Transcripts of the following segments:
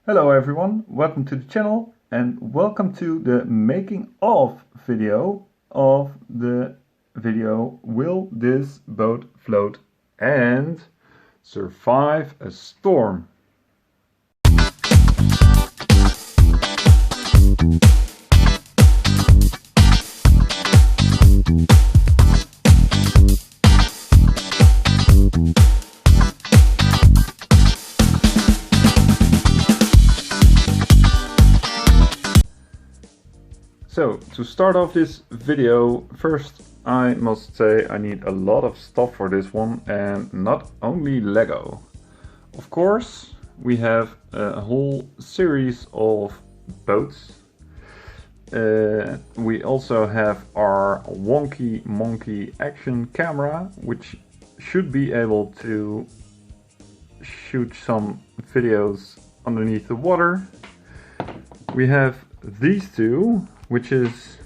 Hello everyone, welcome to the channel and welcome to the making of video of the video Will This Boat Float and Survive a Storm? So, to start off this video, first I must say I need a lot of stuff for this one, and not only Lego. Of course, we have a whole series of boats. We also have our Wonky Monkey action camera, which should be able to shoot some videos underneath the water. We have these two, which is,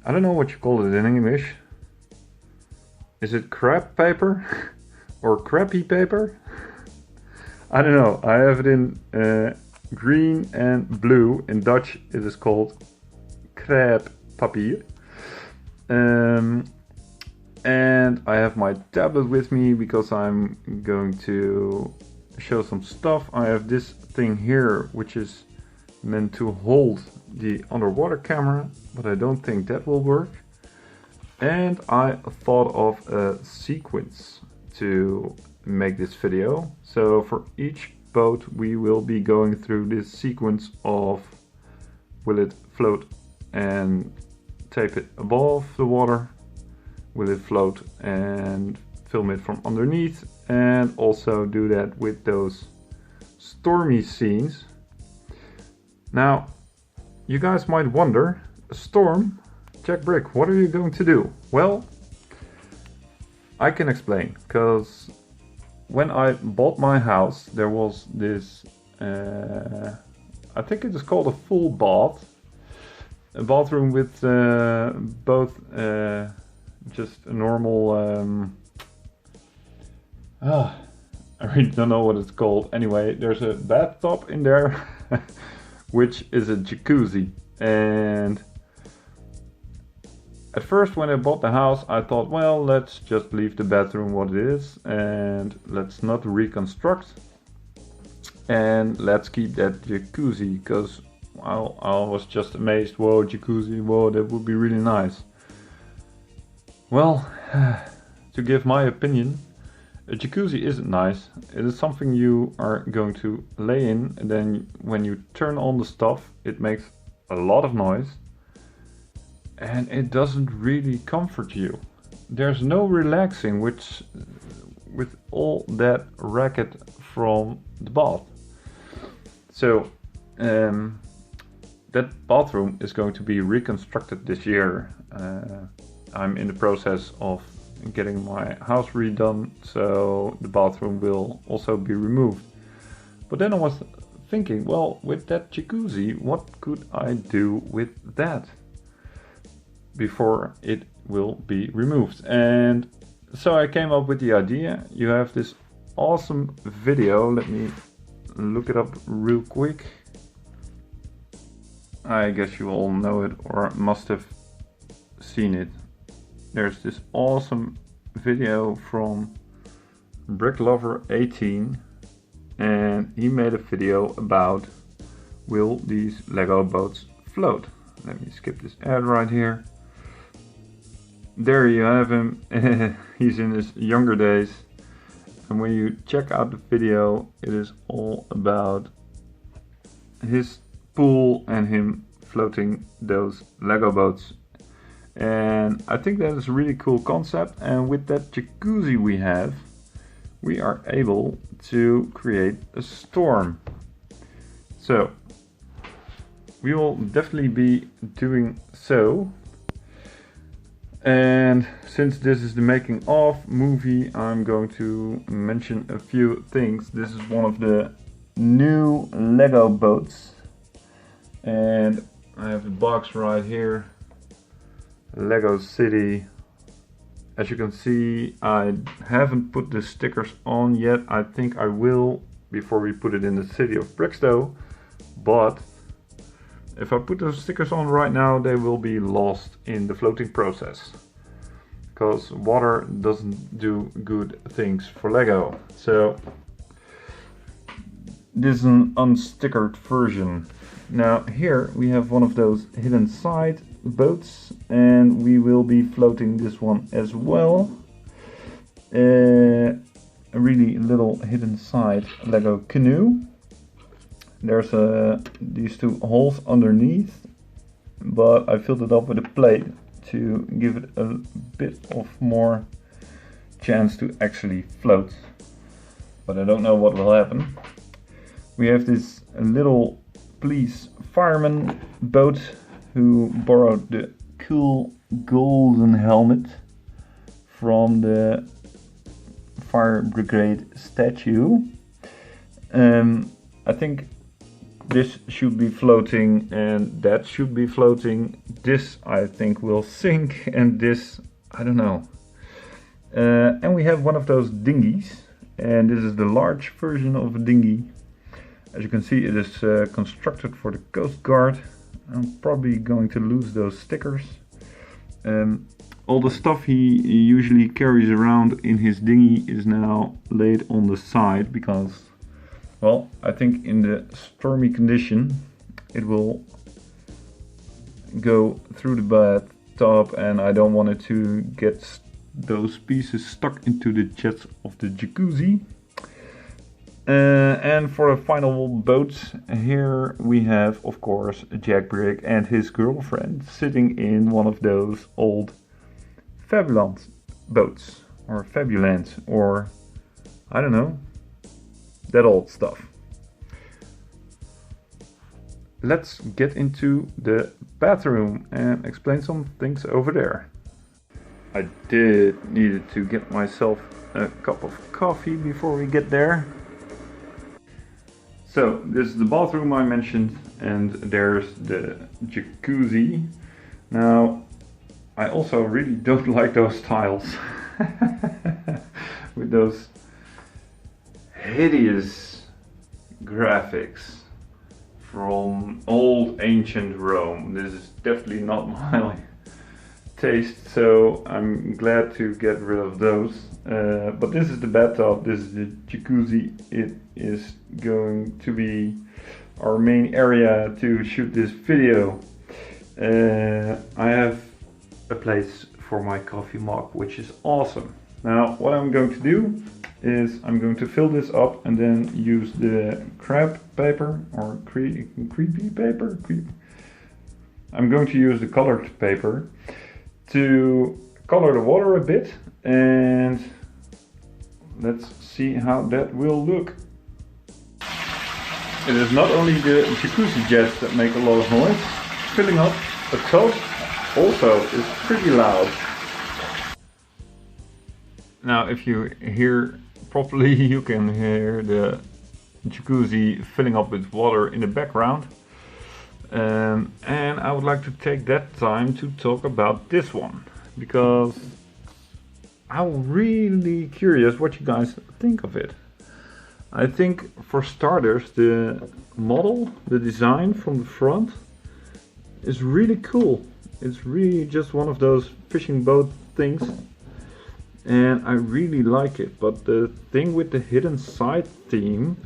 I don't know what you call it in English. Is it crap paper or crappy paper? I don't know. I have it in green and blue. In Dutch it is called crêpepapier. And I have my tablet with me because I'm going to show some stuff. I have this thing here which is meant to hold the underwater camera, but I don't think that will work. And I thought of a sequence to make this video. So for each boat we will be going through this sequence of will it float and tape it above the water, will it float and film it from underneath, and also do that with those stormy scenes. Now, you guys might wonder, a storm? Jack Brick, what are you going to do? Well, I can explain, because when I bought my house, there was this, I think it is called a full bath. A bathroom with both just a normal, I really don't know what it's called. Anyway, there's a bathtub in there. Which is a jacuzzi. And at first when I bought the house I thought, well, let's just leave the bathroom what it is and let's not reconstruct, and let's keep that jacuzzi, because I was just amazed. Whoa, jacuzzi, whoa, that would be really nice. Well, to give my opinion, a jacuzzi isn't nice. It is something you are going to lay in, and then when you turn on the stuff it makes a lot of noise and it doesn't really comfort you. There's no relaxing with all that racket from the bath. So that bathroom is going to be reconstructed this year. I'm in the process of getting my house redone, so the bathroom will also be removed. But then I was thinking, well, with that jacuzzi, what could I do with that before it will be removed? And so I came up with the idea. You have this awesome video. Let me look it up real quick. I guess you all know it or must have seen it. There's this awesome video from BrickLover18, and he made a video about will these Lego boats float. Let me skip this ad right here. There you have him. He's in his younger days, and when you check out the video it is all about his pool and him floating those Lego boats. And I think that is a really cool concept, and with that jacuzzi we have, we are able to create a storm. So we will definitely be doing so. And since this is the making of movie, I'm going to mention a few things. This is one of the new Lego boats, and I have the box right here. Lego City. As you can see, I haven't put the stickers on yet. I think I will before we put it in the city of Brixton, but if I put those stickers on right now, they will be lost in the floating process, because water doesn't do good things for Lego. So this is an unstickered version. Now here we have one of those hidden side boats, and we will be floating this one as well. A really little hidden side Lego canoe. There's these two holes underneath, but I filled it up with a plate to give it a bit of more chance to actually float, but I don't know what will happen. We have this little police fireman boat who borrowed the cool golden helmet from the fire brigade statue. I think this should be floating and that should be floating. This I think will sink, and this I don't know. And we have one of those dinghies, and this is the large version of a dinghy. As you can see, it is constructed for the Coast Guard. I'm probably going to lose those stickers. All the stuff he usually carries around in his dinghy is now laid on the side because, well, I think in the stormy condition it will go through the bathtub, and I don't want it to get those pieces stuck into the jets of the jacuzzi. And for the final boat, here we have, of course, Jack Brick and his girlfriend sitting in one of those old Fabuland boats, or Fabuland, or I don't know, that old stuff. Let's get into the bathroom and explain some things over there. I did need to get myself a cup of coffee before we get there. So this is the bathroom I mentioned, and there's the jacuzzi. Now I also really don't like those tiles with those hideous graphics from old ancient Rome. This is definitely not my taste, so I'm glad to get rid of those. But this is the bathtub, this is the jacuzzi. It is going to be our main area to shoot this video. I have a place for my coffee mug, which is awesome. Now what I'm going to do is I'm going to fill this up and then use the crab paper or creepy paper. I'm going to use the colored paper to color the water a bit, and let's see how that will look. It is not only the jacuzzi jets that make a lot of noise. Filling up a tub also is pretty loud. Now if you hear properly, you can hear the jacuzzi filling up with water in the background. And I would like to take that time to talk about this one, because I'm really curious what you guys think of it. I think for starters, the model, the design from the front is really cool. It's really just one of those fishing boat things, and I really like it. But the thing with the hidden side theme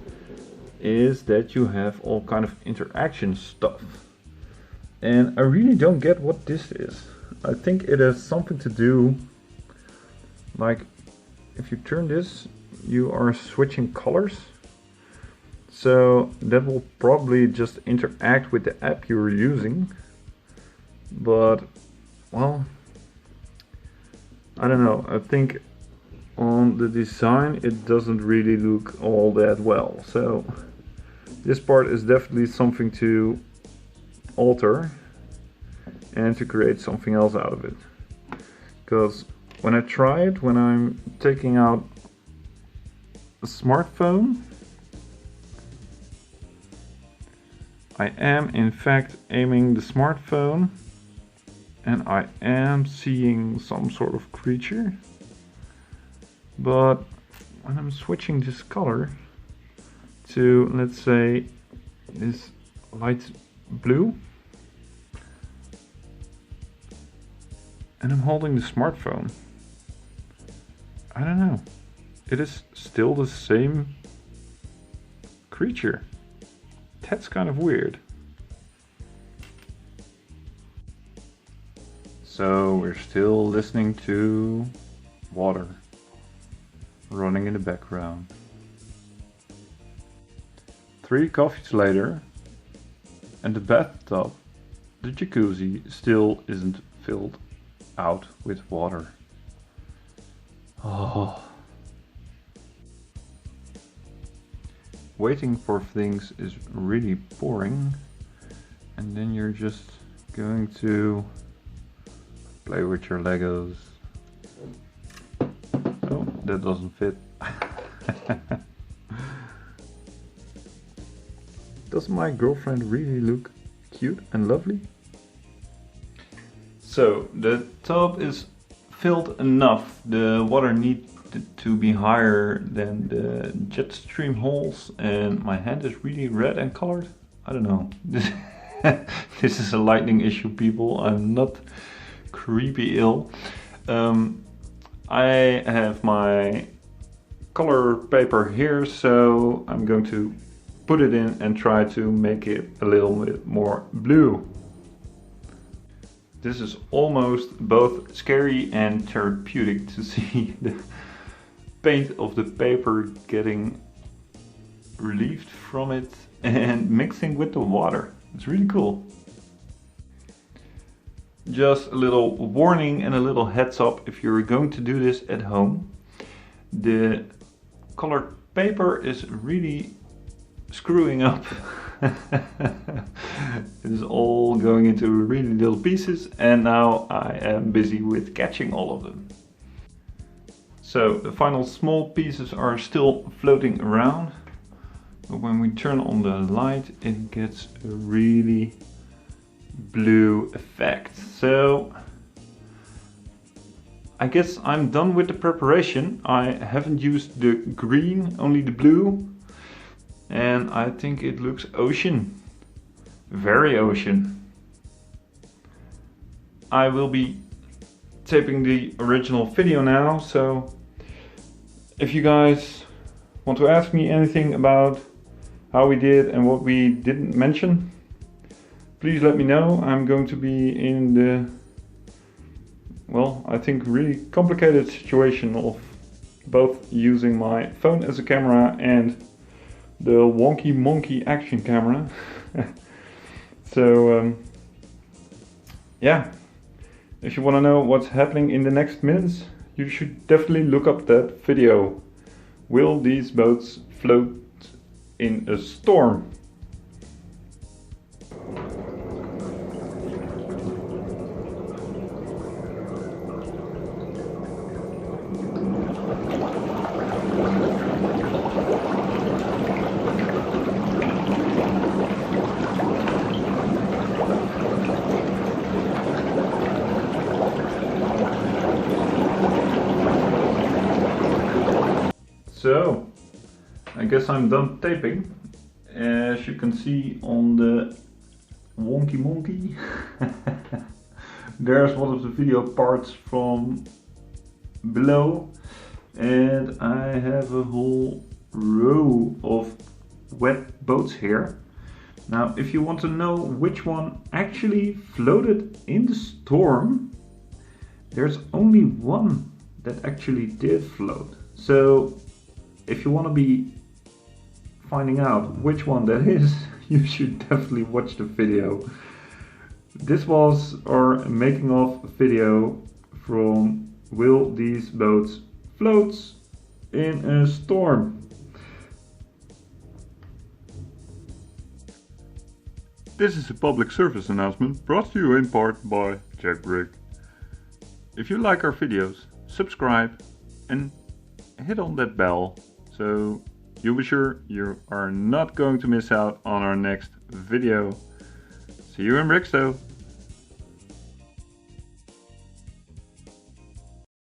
is that you have all kind of interaction stuff, and I really don't get what this is. I think it has something to do, like if you turn this, you are switching colors, so that will probably just interact with the app you're using. But well, I don't know, I think on the design it doesn't really look all that well, so this part is definitely something to alter and to create something else out of it. Because when I try it, when I'm taking out a smartphone, I am in fact aiming the smartphone and I am seeing some sort of creature. But when I'm switching this color, to, let's say, this light blue. And I'm holding the smartphone. I don't know. It is still the same creature. That's kind of weird. So we're still listening to water running in the background. 3 coffees later, and the bathtub, the jacuzzi, still isn't filled out with water. Oh. Waiting for things is really boring, and then you're just going to play with your Legos. Oh, that doesn't fit. Does my girlfriend really look cute and lovely? So the tub is filled enough. The water needs to be higher than the jet stream holes, and my hand is really red and colored. I don't know. This is a lighting issue, people. I'm not creepy ill. I have my color paper here, so I'm going to put it in and try to make it a little bit more blue. This is almost both scary and therapeutic to see the paint of the paper getting relieved from it and mixing with the water. It's really cool. Just a little warning and a little heads up if you're going to do this at home. The colored paper is really screwing up. It is all going into really little pieces, and now I am busy with catching all of them. So the final small pieces are still floating around, but when we turn on the light it gets a really blue effect. So I guess I'm done with the preparation. I haven't used the green, only the blue, and I think it looks ocean, very ocean. I will be taping the original video now, so if you guys want to ask me anything about how we did and what we didn't mention, please let me know. I'm going to be in the, well, I think really complicated situation of both using my phone as a camera and the wonky monkey action camera. So yeah, if you want to know what's happening in the next minutes, you should definitely look up that video. Will these boats float in a storm? So, I guess I'm done taping. As you can see on the wonky monkey, there's one of the video parts from below, and I have a whole row of wet boats here. Now, if you want to know which one actually floated in the storm, there's only one that actually did float. So if you want to be finding out which one that is, you should definitely watch the video. This was our making of video from Will These Boats Float in a Storm? This is a public service announcement brought to you in part by Jackbrick. If you like our videos, subscribe and hit on that bell, so you'll be sure you are not going to miss out on our next video. See you in Brixton.